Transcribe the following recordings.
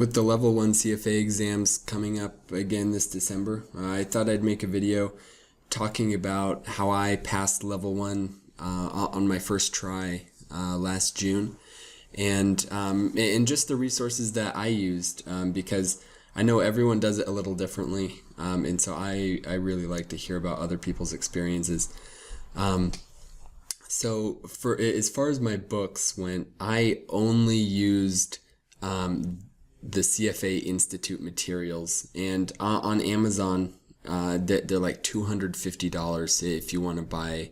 With the Level 1 CFA exams coming up again this December, I thought I'd make a video talking about how I passed Level 1 on my first try last June, and just the resources that I used, because I know everyone does it a little differently, and so I really like to hear about other people's experiences. So for as far as my books went, I only used the CFA Institute materials, and on Amazon they're like $250 if you want to buy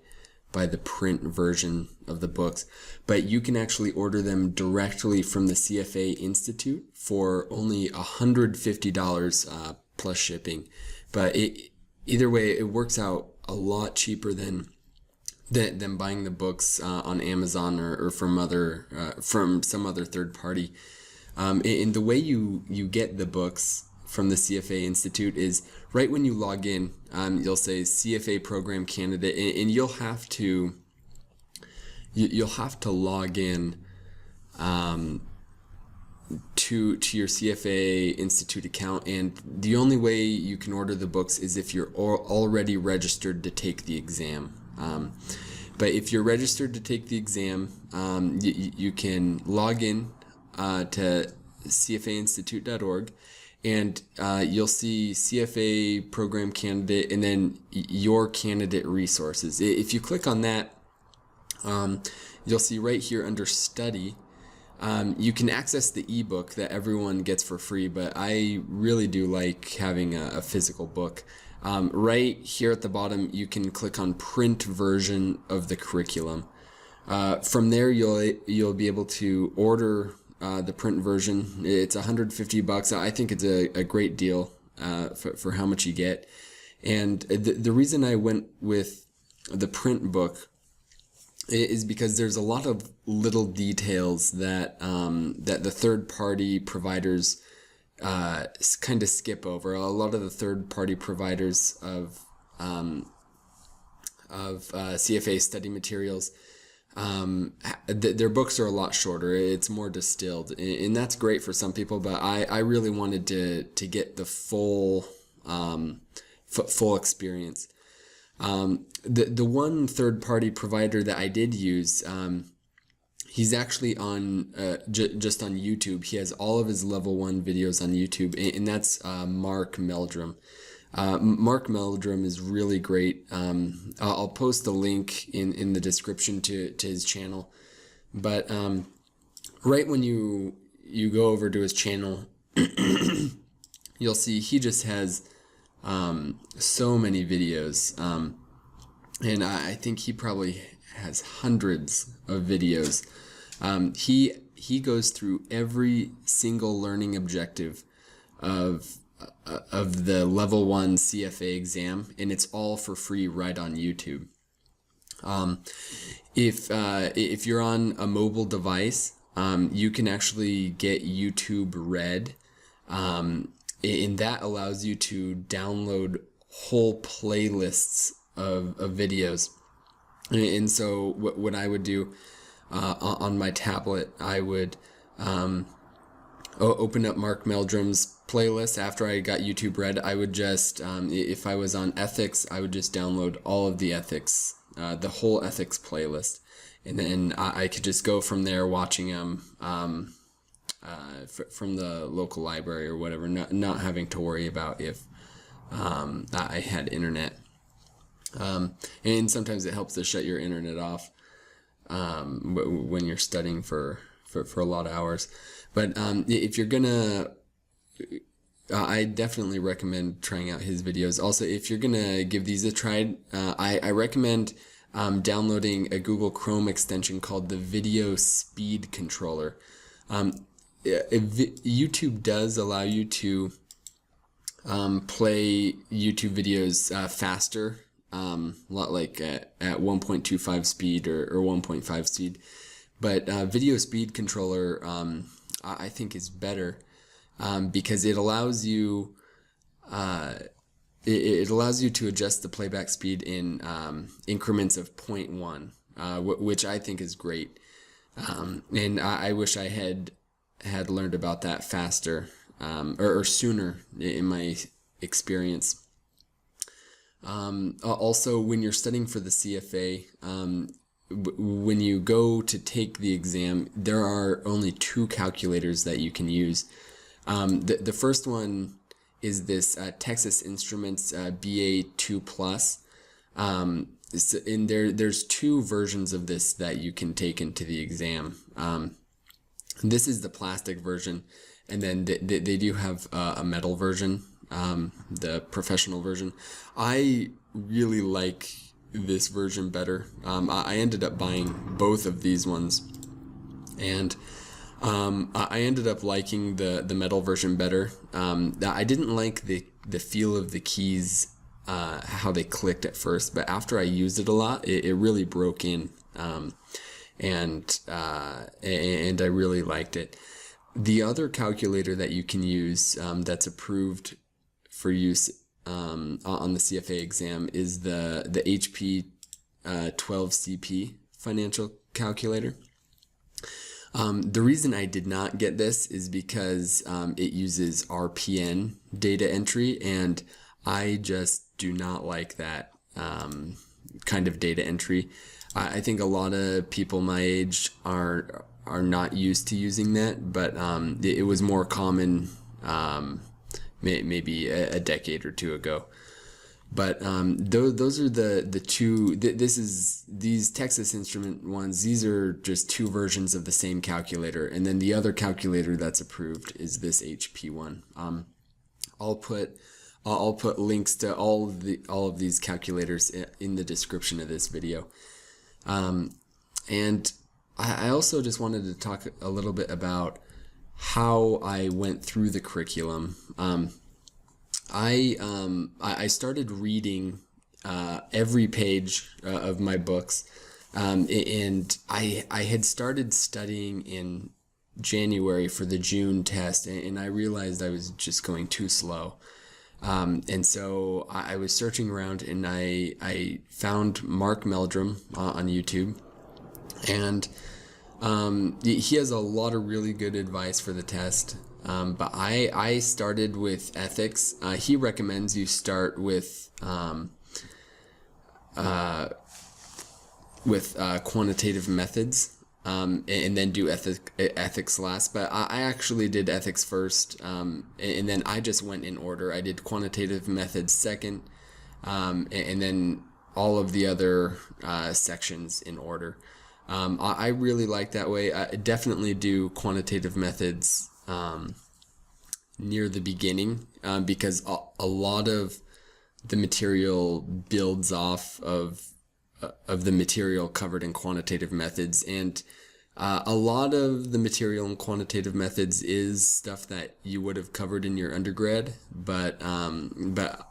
the print version of the books, but you can actually order them directly from the CFA Institute for only $150 plus shipping. But either way, it works out a lot cheaper than buying the books on Amazon or from some other third party. And the way you get the books from the CFA Institute is right when you log in, you'll say CFA program candidate, and you'll have to log in to your CFA Institute account, and the only way you can order the books is if you're already registered to take the exam. But if you're registered to take the exam, you can log in to cfainstitute.org, and you'll see CFA program candidate and then your candidate resources. If you click on that, you'll see right here under study, you can access the ebook that everyone gets for free, but I really do like having a physical book. Right here at the bottom, you can click on print version of the curriculum. From there, you'll be able to order the print version. It's $150. I think it's a great deal for how much you get. And the reason I went with the print book is because there's a lot of little details that the third-party providers kind of skip over. A lot of the third-party providers of CFA study materials, their books are a lot shorter. It's more distilled, and that's great for some people. But I really wanted to get the full experience. The one third-party provider that I did use, he's actually on just on YouTube. He has all of his Level 1 videos on YouTube, and that's Mark Meldrum. Mark Meldrum is really great. I'll post the link in the description to his channel. But right when you go over to his channel, you'll see he just has so many videos. And I think he probably has hundreds of videos. He goes through every single learning objective of the Level 1 CFA exam, and it's all for free right on YouTube. If you're on a mobile device, you can actually get YouTube Red, and that allows you to download whole playlists of videos. And so what I would do on my tablet, I would open up Mark Meldrum's playlist. After I got YouTube Red, I would just, if I was on ethics, I would just download all of the ethics, the whole ethics playlist, and then I could just go from there, watching them from the local library or whatever, not having to worry about if I had internet. And sometimes it helps to shut your internet off when you're studying for a lot of hours. But if you're gonna, I definitely recommend trying out his videos. Also, if you're gonna give these a try, I recommend downloading a Google Chrome extension called the Video Speed Controller. YouTube does allow you to play YouTube videos faster, like at 1.25 speed or 1.5 speed. But Video Speed Controller, I think is better because it allows you to adjust the playback speed in increments of 0.1, which I think is great. And I wish I had learned about that faster. or sooner in my experience. Also, when you're studying for the CFA, when you go to take the exam, there are only two calculators that you can use. The first one is this Texas Instruments BA2 Plus. And there's two versions of this that you can take into the exam. This is the plastic version, and then they do have a metal version, the professional version. I really like this version better. I ended up buying both of these ones, and I ended up liking the metal version better. I didn't like the feel of the keys, how they clicked at first, but after I used it a lot, it really broke in, and I really liked it. The other calculator that you can use, that's approved for use on the CFA exam, is the HP 12CP financial calculator. The reason I did not get this is because it uses RPN data entry, and I just do not like that kind of data entry. I think a lot of people my age are not used to using that, but it was more common maybe a decade or two ago. But those are the two. These Texas Instrument ones. These are just two versions of the same calculator, and then the other calculator that's approved is this HP one. I'll put links to all of these calculators in the description of this video. And I also just wanted to talk a little bit about how I went through the curriculum. I started reading every page of my books, and I had started studying in January for the June test, and I realized I was just going too slow. And so I was searching around, and I found Mark Meldrum on YouTube, and he has a lot of really good advice for the test. But I started with ethics. He recommends you start with quantitative methods, and then do ethics last. But I actually did ethics first, and then I just went in order. I did quantitative methods second, and then all of the other sections in order. I really like that way. I definitely do quantitative methods near the beginning, because a lot of the material builds off of the material covered in quantitative methods, and a lot of the material in quantitative methods is stuff that you would have covered in your undergrad, but a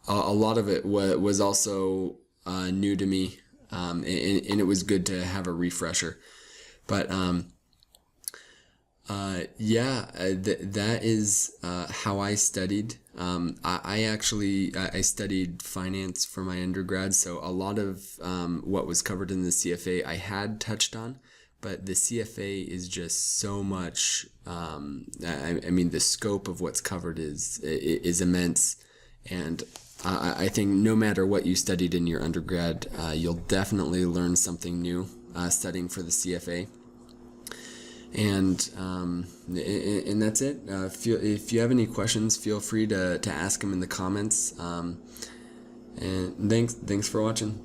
lot of it was also new to me, and it was good to have a refresher. But that is how I studied. I studied finance for my undergrad, so a lot of what was covered in the CFA I had touched on, but the CFA is just so much. I mean, the scope of what's covered is immense, and I think no matter what you studied in your undergrad, you'll definitely learn something new studying for the CFA. And that's it. If you have any questions, feel free to ask them in the comments. And thanks for watching.